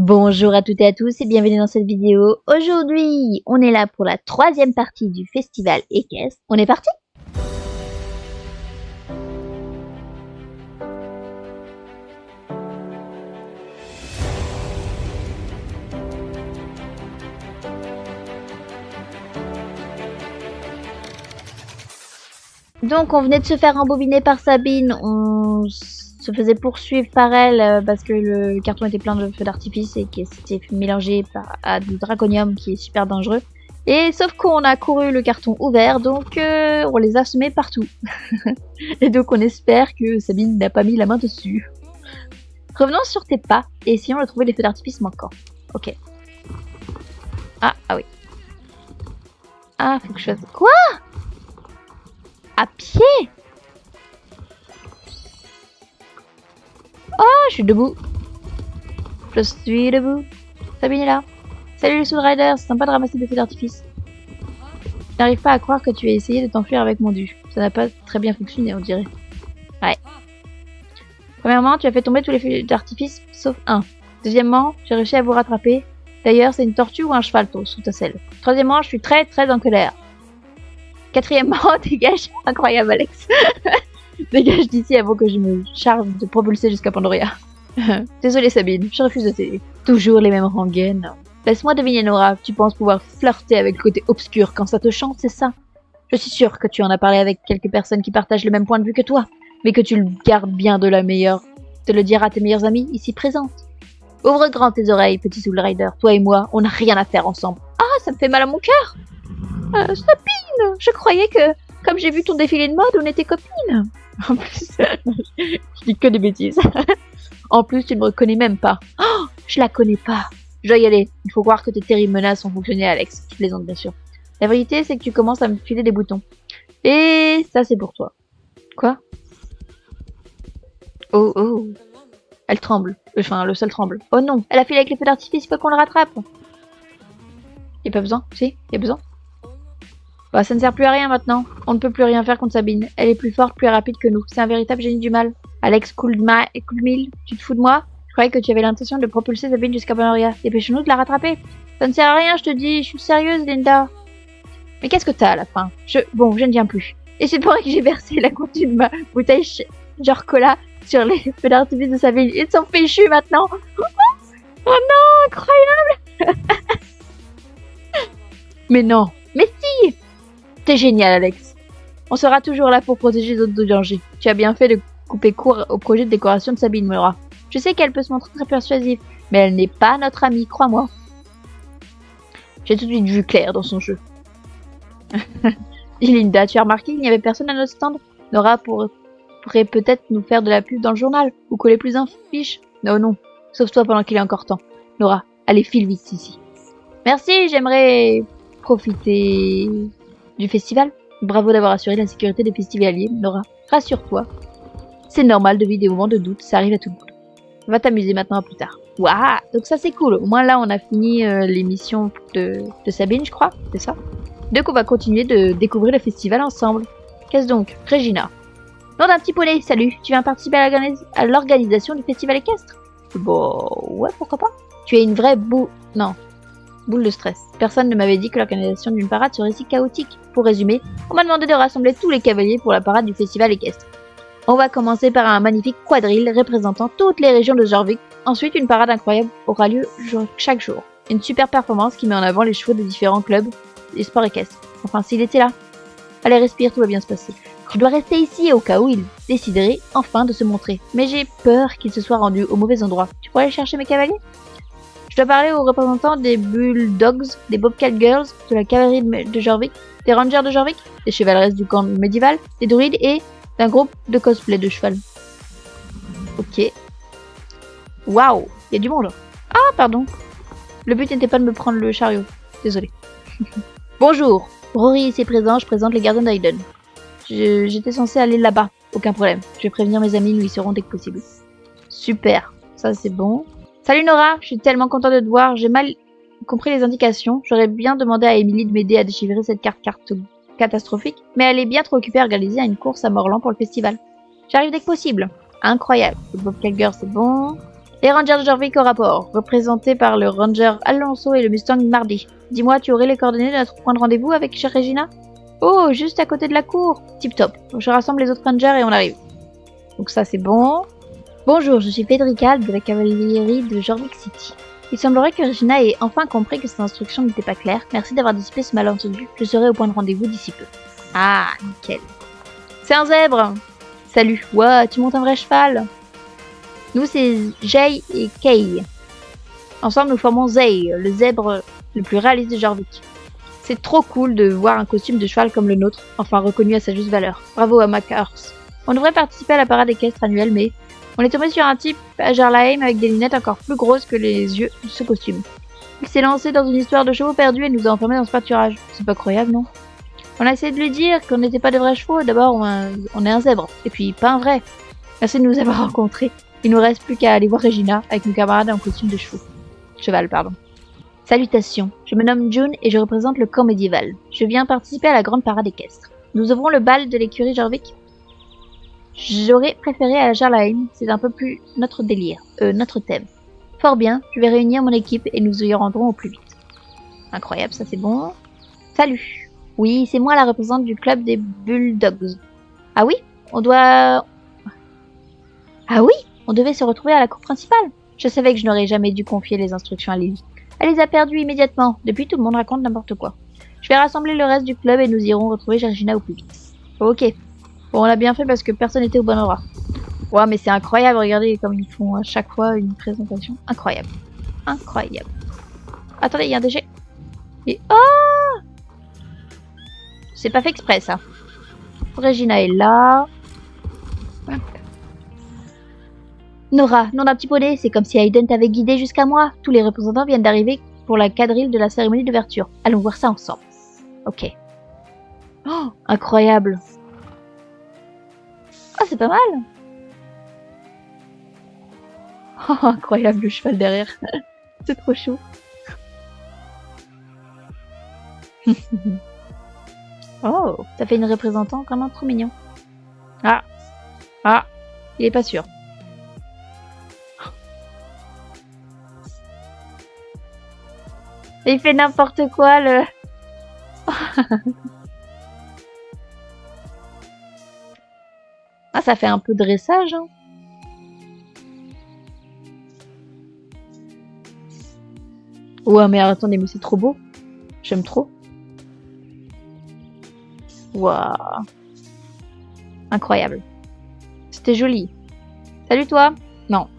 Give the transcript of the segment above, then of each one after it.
Bonjour à toutes et à tous et bienvenue dans cette vidéo. Aujourd'hui, on est là pour la troisième partie du festival équestre. On est parti? Donc on venait de se faire embobiner par Sabine, on se faisait poursuivre par elle parce que le carton était plein de feux d'artifice et qu'il s'était mélangé à du draconium qui est super dangereux. Et sauf qu'on a couru le carton ouvert, donc on les a semés partout. Et donc on espère que Sabine n'a pas mis la main dessus. Revenons sur tes pas et essayons de trouver les feux d'artifice manquants. Ok. Ah oui. Ah, faut que je fasse... Quoi? À pied? Oh, je suis debout. Je suis debout. Sabine est là. Salut les Soulriders, c'est sympa de ramasser des feux d'artifice. Je n'arrive pas à croire que tu aies essayé de t'enfuir avec mon dû. Ça n'a pas très bien fonctionné, on dirait. Ouais. Premièrement, tu as fait tomber tous les feux d'artifice, sauf un. Deuxièmement, j'ai réussi à vous rattraper. D'ailleurs, c'est une tortue ou un cheval sous ta selle. Troisièmement, je suis très en colère. Quatrièmement, dégage. Incroyable, Alex. Dégage d'ici avant que je me charge de propulser jusqu'à Pandoria. Désolée, Sabine, je refuse de t'aider. Toujours les mêmes rengaines. Laisse-moi deviner, Nora. Tu penses pouvoir flirter avec le côté obscur quand ça te chante, c'est ça? Je suis sûre que tu en as parlé avec quelques personnes qui partagent le même point de vue que toi, mais que tu le gardes bien de le dire à tes meilleures amies ici présentes. Ouvre grand tes oreilles, petit Soul Rider. Toi et moi, on n'a rien à faire ensemble. Ah, ça me fait mal à mon cœur. Sabine, je croyais que, comme j'ai vu ton défilé de mode, on était copines. En plus, je dis que des bêtises. En plus, tu ne me reconnais même pas. Oh, je la connais pas. Je dois y aller. Il faut croire que tes terribles menaces ont fonctionné, Alex. Je plaisante, bien sûr. La vérité, c'est que tu commences à me filer des boutons. Et ça, c'est pour toi. Quoi? Oh. Elle tremble. Enfin, le sol tremble. Oh non, elle a filé avec les feux d'artifice, il faut qu'on le rattrape. Y'a pas besoin? Si, y'a besoin. Bah, ça ne sert plus à rien maintenant. On ne peut plus rien faire contre Sabine. Elle est plus forte, plus rapide que nous. C'est un véritable génie du mal. Alex Coolmil, tu te fous de moi? Je croyais que tu avais l'intention de propulser Sabine jusqu'à Pandoria. Dépêchons-nous de la rattraper. Ça ne sert à rien, je te dis. Je suis sérieuse, Linda. Mais qu'est-ce que t'as à la fin? Bon, je ne viens plus. Et c'est pour ça que j'ai versé la moitié de ma bouteille genre cola sur les feux d'artifice de Sabine. Ils sont péchus maintenant. Oh non, incroyable. Mais non. Mais si. T'es génial, Alex. On sera toujours là pour protéger les autres de danger. Tu as bien fait de couper court au projet de décoration de Sabine, Nora. Je sais qu'elle peut se montrer très persuasive, mais elle n'est pas notre amie, crois-moi. J'ai tout de suite vu clair dans son jeu. Dis Linda, tu as remarqué qu'il n'y avait personne à notre stand? Nora pourrait peut-être nous faire de la pub dans le journal, ou coller plus un fiche. Non, sauve-toi pendant qu'il est encore temps. Nora, allez, file vite ici. Merci, j'aimerais profiter du festival. Bravo d'avoir assuré la sécurité des festivaliers, Nora. Rassure-toi. C'est normal de vivre des moments de doute, ça arrive à tout le monde. Va t'amuser maintenant, à plus tard. Waouh, donc ça c'est cool. Au moins là on a fini l'émission de Sabine, je crois, c'est ça. Donc on va continuer de découvrir le festival ensemble. Qu'est-ce donc? Regina. Nom d'un petit poney, salut. Tu viens participer à l'organisation du festival équestre? Bon, ouais, pourquoi pas. Tu es une vraie boule de stress. Personne ne m'avait dit que l'organisation d'une parade serait si chaotique. Pour résumer, on m'a demandé de rassembler tous les cavaliers pour la parade du festival équestre. On va commencer par un magnifique quadrille représentant toutes les régions de Jorvik. Ensuite, une parade incroyable aura lieu chaque jour. Une super performance qui met en avant les chevaux de différents clubs et sports équestres. Enfin, s'il était là. Allez, respire, tout va bien se passer. Je dois rester ici au cas où il déciderait enfin de se montrer. Mais j'ai peur qu'il se soit rendu au mauvais endroit. Tu pourrais aller chercher mes cavaliers? Je dois parler aux représentants des Bulldogs, des Bobcat Girls, de la cavalerie de Jorvik, des Rangers de Jorvik, des chevaleresses du camp médiéval, des druides et d'un groupe de cosplay de cheval. Ok. Waouh, il y a du monde. Ah, pardon. Le but n'était pas de me prendre le chariot. Désolé. Bonjour. Rory ici présent, je présente les gardiens d'Aiden. J'étais censé aller là-bas. Aucun problème. Je vais prévenir mes amis, nous y serons dès que possible. Super. Ça, c'est bon. Salut Nora, je suis tellement contente de te voir. J'ai mal compris les indications. J'aurais bien demandé à Emily de m'aider à déchiffrer cette carte catastrophique, mais elle est bien trop occupée à organiser une course à Morlan pour le festival. J'arrive dès que possible. Incroyable. Le Bobcat Girl, c'est bon. Les Rangers de Jorvik au rapport, représentés par le Ranger Alonso et le Mustang Mardi. Dis-moi, tu aurais les coordonnées de notre point de rendez-vous avec chère Regina? Oh, juste à côté de la cour. Tip top. Je rassemble les autres Rangers et on arrive. Donc ça c'est bon. Bonjour, je suis Federica de la cavalerie de Jorvik City. Il semblerait que Regina ait enfin compris que ses instructions n'étaient pas claires. Merci d'avoir dissipé ce malentendu. Je serai au point de rendez-vous d'ici peu. Ah, nickel. C'est un zèbre. Salut. Ouah, tu montes un vrai cheval. Nous, c'est Jay et Kay. Ensemble, nous formons Zay, le zèbre le plus réaliste de Jorvik. C'est trop cool de voir un costume de cheval comme le nôtre, enfin reconnu à sa juste valeur. Bravo à McHurst. On devrait participer à la parade équestre annuelle, mais on est tombé sur un type à Jarlaheim avec des lunettes encore plus grosses que les yeux de ce costume. Il s'est lancé dans une histoire de chevaux perdus et nous a enfermés dans ce pâturage. C'est pas croyable, non? On a essayé de lui dire qu'on n'était pas de vrais chevaux. D'abord, on est un zèbre, et puis pas un vrai. Merci de nous avoir rencontrés. Il nous reste plus qu'à aller voir Regina avec nos camarades en costume de cheval. Salutations, je me nomme June et je représente le camp médiéval. Je viens participer à la grande parade équestre. Nous ouvrons le bal de l'écurie Jorvik. J'aurais préféré à Jarlaheim, c'est un peu plus notre délire, notre thème. Fort bien, je vais réunir mon équipe et nous y rendrons au plus vite. Incroyable, ça c'est bon. Salut. Oui, c'est moi la représentante du club des Bulldogs. Ah oui, on devait se retrouver à la cour principale. Je savais que je n'aurais jamais dû confier les instructions à Lily. Elle les a perdues immédiatement. Depuis, tout le monde raconte n'importe quoi. Je vais rassembler le reste du club et nous irons retrouver Regina au plus vite. Ok. Bon, on l'a bien fait parce que personne n'était au bon endroit. Ouais, mais c'est incroyable. Regardez comme ils font à chaque fois une présentation. Incroyable. Incroyable. Attendez, il y a un DG. Et oh! C'est pas fait exprès, ça. Regina est là. Hop. Nora, nom d'un petit poney, c'est comme si Hayden t'avait guidé jusqu'à moi. Tous les représentants viennent d'arriver pour la quadrille de la cérémonie d'ouverture. Allons voir ça ensemble. Ok. Oh, incroyable. Oh, c'est pas mal. Oh, incroyable le cheval derrière. C'est trop chou. Oh, ça fait une représentante vraiment trop mignon. Ah, il est pas sûr. Il fait n'importe quoi, le... Ah, ça fait un peu de dressage, hein. Ouais, mais attendez, mais c'est trop beau. J'aime trop. Waouh. Incroyable. C'était joli. Salut toi. Non.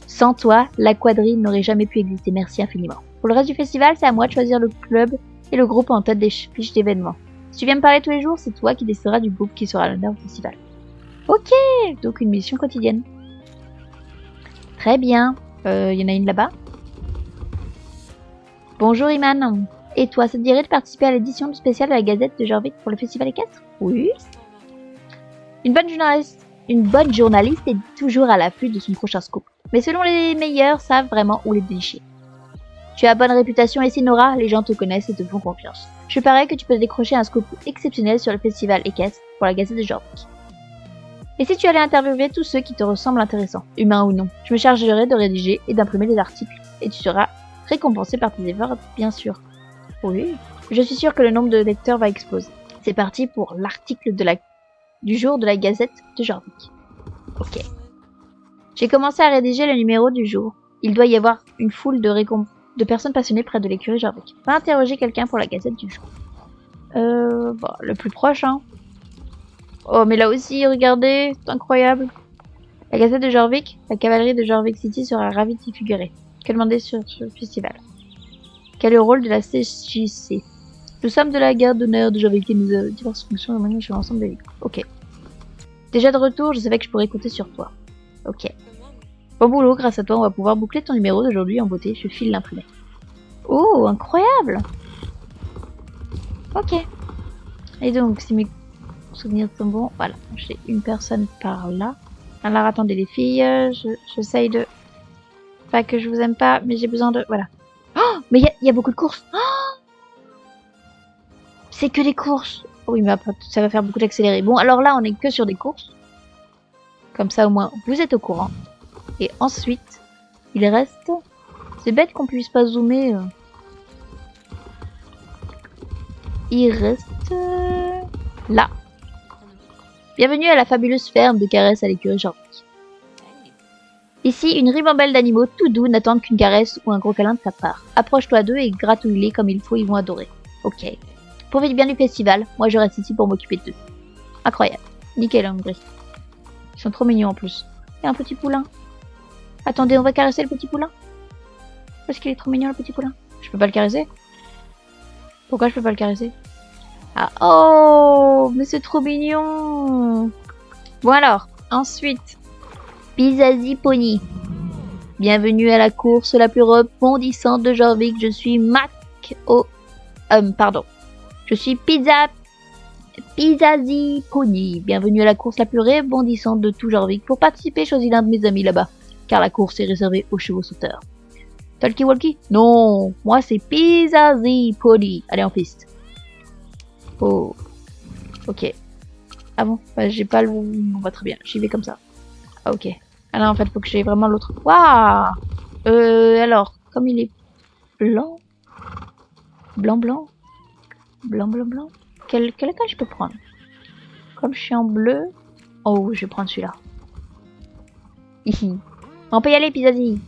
Sans toi, la quadrille n'aurait jamais pu exister. Merci infiniment. Pour le reste du festival, c'est à moi de choisir le club et le groupe en tête des fiches d'événements. Si tu viens me parler tous les jours, c'est toi qui décideras du groupe qui sera à l'honneur au festival. Ok, donc une mission quotidienne. Très bien. Y en a une là-bas. Bonjour Iman. Et toi, ça te dirait de participer à l'édition spéciale de la Gazette de Jorvik pour le festival équestre? Oui. Une bonne journaliste est toujours à l'affût de son prochain scoop. Mais selon les meilleurs savent vraiment où les dénicher. Tu as bonne réputation ici Nora, les gens te connaissent et te font confiance. Je parie que tu peux décrocher un scoop exceptionnel sur le festival équestre pour la Gazette de Jorvik. Et si tu allais interviewer tous ceux qui te ressemblent intéressants, humains ou non, je me chargerai de rédiger et d'imprimer les articles et tu seras récompensé par tes efforts, bien sûr. Oui, je suis sûre que le nombre de lecteurs va exploser. C'est parti pour l'article du jour de la Gazette de Jorvik. Ok. J'ai commencé à rédiger le numéro du jour. Il doit y avoir une foule de personnes passionnées près de l'écurie Jorvik. Va interroger quelqu'un pour la Gazette du jour. Bon, le plus proche, hein. Oh, mais là aussi, regardez, c'est incroyable. La Gazette de Jorvik, la cavalerie de Jorvik City sera ravie d'y figurer. Que demander sur ce festival? Quel est le rôle de la CJC? Nous sommes de la garde d'honneur de Jorvik et nous avons diverses fonctions et moyens sur l'ensemble des villes. Ok. Déjà de retour, je savais que je pourrais compter sur toi. Ok. Bon boulot, grâce à toi, on va pouvoir boucler ton numéro d'aujourd'hui en beauté. Je file l'imprimer. Oh, incroyable! Ok. Et donc, si mes souvenirs sont bons, voilà. J'ai une personne par là. Alors, attendez les filles, j'essaye de... Pas que je vous aime pas, mais j'ai besoin de... Voilà. Oh, mais il y a beaucoup de courses. Oh, c'est que des courses. Oh, oui, mais après, ça va faire beaucoup d'accéléré. Bon, alors là, on est que sur des courses. Comme ça, au moins, vous êtes au courant. Et ensuite, Il reste... C'est bête qu'on puisse pas zoomer. Il reste... là. Bienvenue à la fabuleuse ferme de caresses à l'écurie Jorvik. Ici, une ribambelle d'animaux tout doux n'attendent qu'une caresse ou un gros câlin de ta part. Approche-toi d'eux et gratouille-les comme il faut, ils vont adorer. Ok. Profite bien du festival, moi je reste ici pour m'occuper d'eux. Incroyable. Nickel, Hungry. Ils sont trop mignons en plus. Il y a un petit poulain. Attendez, on va caresser le petit poulain. Parce qu'il est trop mignon le petit poulain. Je peux pas le caresser? Pourquoi je peux pas le caresser? Ah, oh, mais c'est trop mignon. Bon alors, ensuite... Pizazi Pony. Bienvenue à la course la plus rebondissante de Jorvik. Je suis Je suis Pizazi Pony. Bienvenue à la course la plus rebondissante de tout Jorvik. Pour participer, choisis l'un de mes amis là-bas. Car la course est réservée aux chevaux sauteurs. Talkie Walkie? Non, moi c'est Pizazi Pony. Allez en piste. Oh. Ok. Ah bon, bah, j'ai pas le... On va très bien, j'y vais comme ça. Ah ok. Ah non, en fait, faut que j'ai vraiment l'autre. Waouh. Alors, comme il est blanc. Blanc. Quel école je peux prendre? Comme je suis en bleu. Oh, je vais prendre celui-là. Ici. On peut y aller, Pizazi.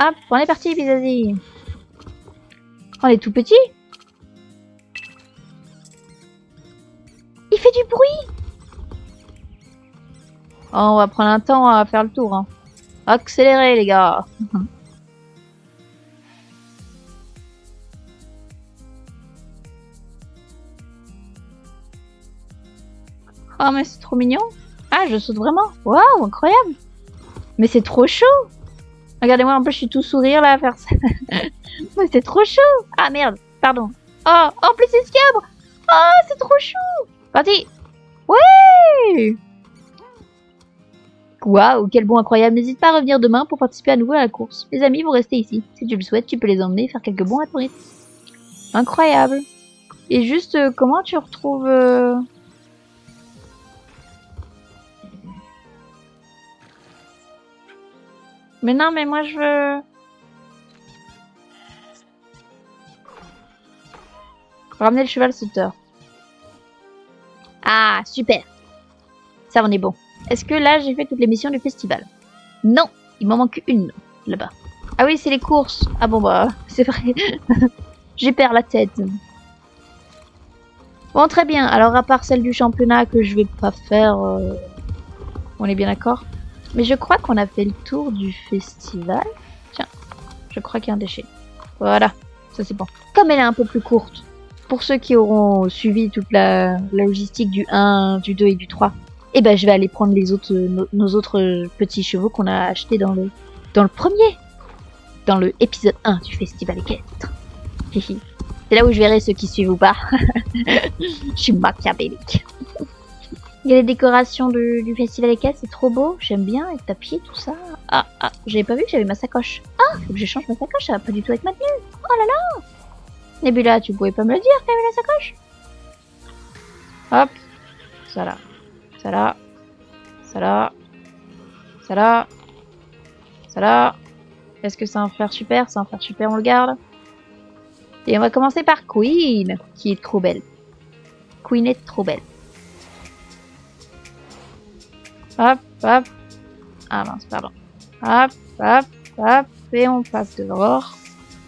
Hop, on est parti, Pizazi. On est tout petit. Il fait du bruit. Oh, on va prendre un temps à faire le tour. Hein. Accélérez, les gars. Oh, mais c'est trop mignon. Ah, je saute vraiment. Waouh, incroyable. Mais c'est trop chaud. Regardez-moi, en plus, je suis tout sourire là à faire ça. Mais c'est trop chaud. Ah, merde, pardon. Oh, en plus, c'est scabre. Oh, c'est trop chaud. Parti. Ouais. Waouh, quel bon incroyable. N'hésite pas à revenir demain pour participer à nouveau à la course. Les amis vont rester ici. Si tu le souhaites, tu peux les emmener et faire quelques bons à ton rythme. Incroyable. Et juste, comment tu retrouves... Mais non, mais moi je veux... Ramener le cheval sauteur. Ah, super. Ça, on est bon. Est-ce que là, j'ai fait toutes les missions du festival? Non, il m'en manque une, là-bas. Ah oui, c'est les courses. Ah bon, bah, c'est vrai. J'ai perdu la tête. Bon, très bien. Alors, à part celle du championnat que je vais pas faire... On est bien d'accord? Mais je crois qu'on a fait le tour du festival. Tiens, je crois qu'il y a un déchet. Voilà, ça c'est bon. Comme elle est un peu plus courte, pour ceux qui auront suivi toute la logistique du 1, du 2 et du 3, eh ben je vais aller prendre les autres, nos autres petits chevaux qu'on a achetés dans le premier, dans le épisode 1 du festival équestre. C'est là où je verrai ceux qui suivent ou pas. Je suis machiavélique. Il y a les décorations du festival équestre, c'est trop beau, j'aime bien, les tapis, tout ça. Ah, j'avais pas vu que j'avais ma sacoche. Ah, faut que je change ma sacoche, ça va pas du tout avec ma tenue. Oh là là. Nebula, tu pouvais pas me le dire qu'il y avait la sacoche? Hop, ça là, ça là, ça là, ça là, ça là. Est-ce que c'est un fer super? C'est un fer super, on le garde. Et on va commencer par Queen, qui est trop belle. Queen est trop belle. Hop, hop. Ah mince, pardon. Hop, hop, hop. Et on passe dehors.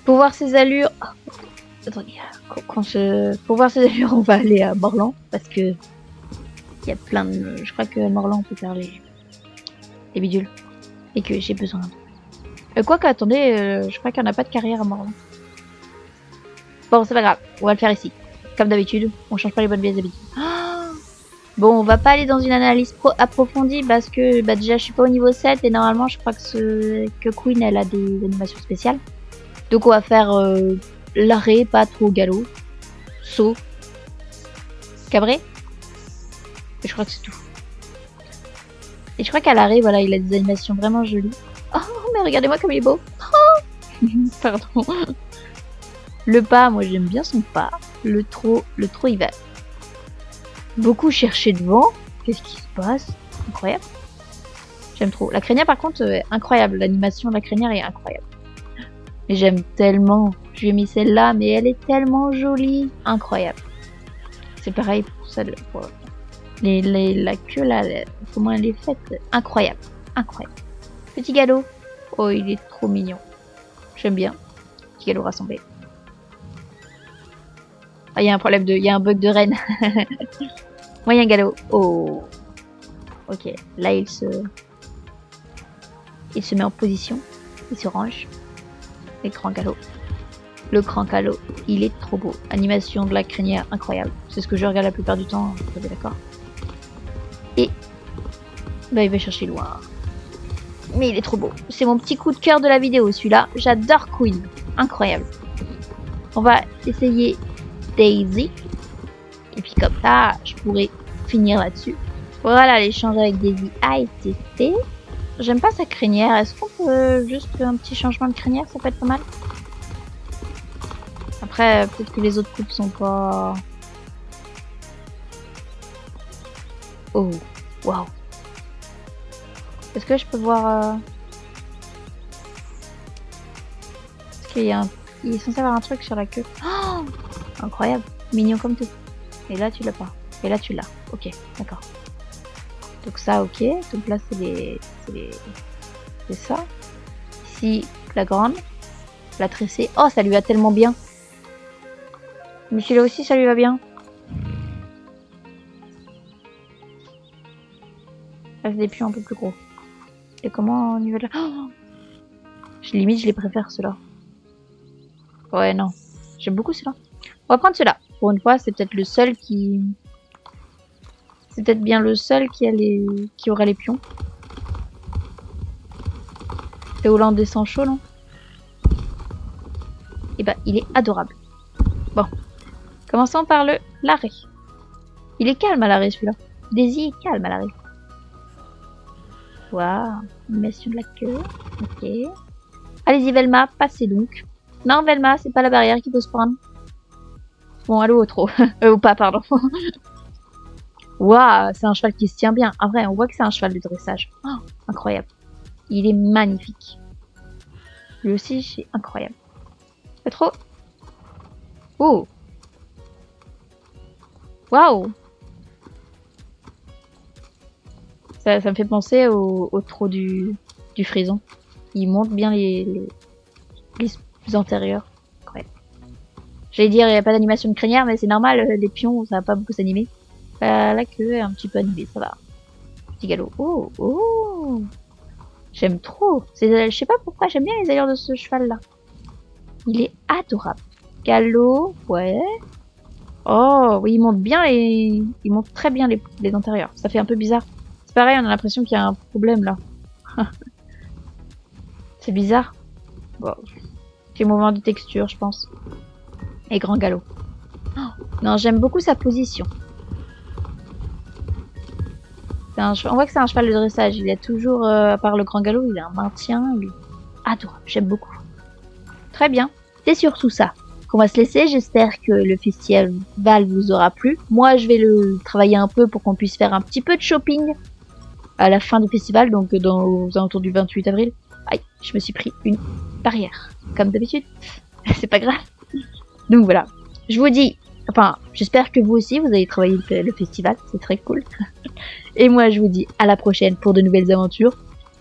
Pour voir ses allures... Oh, attendez, pour voir ses allures, on va aller à Morlan. Parce que... Il y a plein de... Je crois que Morlan peut faire les bidules. Et que j'ai besoin de... Quoique, attendez, je crois qu'il n'y en a pas de carrière à Morlan. Bon, c'est pas grave. On va le faire ici. Comme d'habitude, on change pas les bonnes vieilles habitudes. Bon, on va pas aller dans une analyse approfondie parce que bah, déjà je suis pas au niveau 7 et normalement je crois que Queen elle a des animations spéciales. Donc on va faire l'arrêt, pas trop galop, saut, cabré. Et je crois que c'est tout. Et je crois qu'à l'arrêt, voilà, il a des animations vraiment jolies. Oh, mais regardez-moi comme il est beau. Oh pardon. Le pas, moi j'aime bien son pas. Le trot il va. Beaucoup chercher devant. Qu'est-ce qui se passe? Incroyable. J'aime trop. La crinière, par contre, incroyable. L'animation de la crinière est incroyable. Mais j'aime tellement. Je lui ai mis celle-là, mais elle est tellement jolie. Incroyable. C'est pareil pour celle. Pour la queue, là, comment elle est faite. Incroyable. Incroyable. Petit galop. Oh, il est trop mignon. J'aime bien. Petit galop rassemblé. Ah, il y a un problème de... Il y a un bug de reine. Moyen galop. Oh. Ok. Là, il se met en position. Il se range. Et grand galop. Le grand galop, il est trop beau. Animation de la crinière, incroyable. C'est ce que je regarde la plupart du temps, vous êtes d'accord. Et bah, il va chercher loin. Mais il est trop beau. C'est mon petit coup de cœur de la vidéo, celui-là. J'adore Queen. Incroyable. On va essayer Daisy. Et puis comme ça, je pourrais finir là-dessus. Voilà, l'échange avec Daisy a été fait. J'aime pas sa crinière. Est-ce qu'on peut juste un petit changement de crinière, ça peut être pas mal. Après, peut-être que les autres coupes sont pas... Oh, waouh. Est-ce que je peux voir... Est-ce qu'il y a un... Il est censé avoir un truc sur la queue. Oh, incroyable. Mignon comme tout. Et là, tu l'as pas. Et là, tu l'as. Ok, d'accord. Donc ça, ok. Donc là, c'est ça. Ici, la grande. La tressée. Oh, ça lui va tellement bien. Mais celui-là aussi, ça lui va bien. Là, c'est des pions un peu plus gros. Et comment au niveau de la... Oh, limite, je les préfère, ceux-là. Ouais, non. J'aime beaucoup ceux-là. On va prendre ceux-là. Pour une fois, c'est peut-être le seul qui... C'est peut-être bien le seul qui aura les pions. C'est hollandais sans chaud, non? Et bah, il est adorable. Bon. Commençons par l'arrêt. Il est calme à l'arrêt, celui-là. Daisy est calme à l'arrêt. Waouh. Animation de la queue. Ok. Allez-y, Velma, passez donc. Non, Velma, c'est pas la barrière qui peut se prendre. Bon, allô, trop. Ou pas, pardon. Waouh, c'est un cheval qui se tient bien. En vrai, on voit que c'est un cheval de dressage. Oh, incroyable. Il est magnifique. Lui aussi, c'est incroyable. C'est trop. Oh. Waouh. Ça me fait penser au trot du frison. Il monte bien les antérieurs. Incroyable. J'allais dire, il n'y a pas d'animation de crinière, mais c'est normal, les pions, ça va pas beaucoup s'animer. La queue est un petit peu animée, ça va. Petit galop. Oh, oh. J'aime trop. Je sais pas pourquoi, j'aime bien les allures de ce cheval-là. Il est adorable. Galop, ouais. Oh, oui, il monte bien il monte très bien les antérieurs. Ça fait un peu bizarre. C'est pareil, on a l'impression qu'il y a un problème là. C'est bizarre. Bon. Petit mouvement de texture, je pense. Et grand galop. Oh, non, j'aime beaucoup sa position. On voit que c'est un cheval de dressage. Il a toujours, à part le grand galop, il a un maintien. Il est adorable. J'aime beaucoup. Très bien. C'est surtout ça qu'on va se laisser. J'espère que le festival vous aura plu. Moi, je vais le travailler un peu pour qu'on puisse faire un petit peu de shopping à la fin du festival, donc aux alentours du 28 avril. Aïe, je me suis pris une barrière, comme d'habitude. C'est pas grave. Donc voilà. Je vous dis, enfin, j'espère que vous aussi, vous allez travailler le festival. C'est très cool. Et moi, je vous dis à la prochaine pour de nouvelles aventures.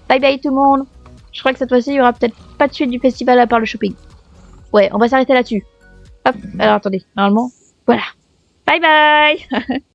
Bye bye tout le monde. Je crois que cette fois-ci, il y aura peut-être pas de suite du festival à part le shopping. Ouais, on va s'arrêter là-dessus. Hop, alors attendez, normalement, voilà. Bye bye.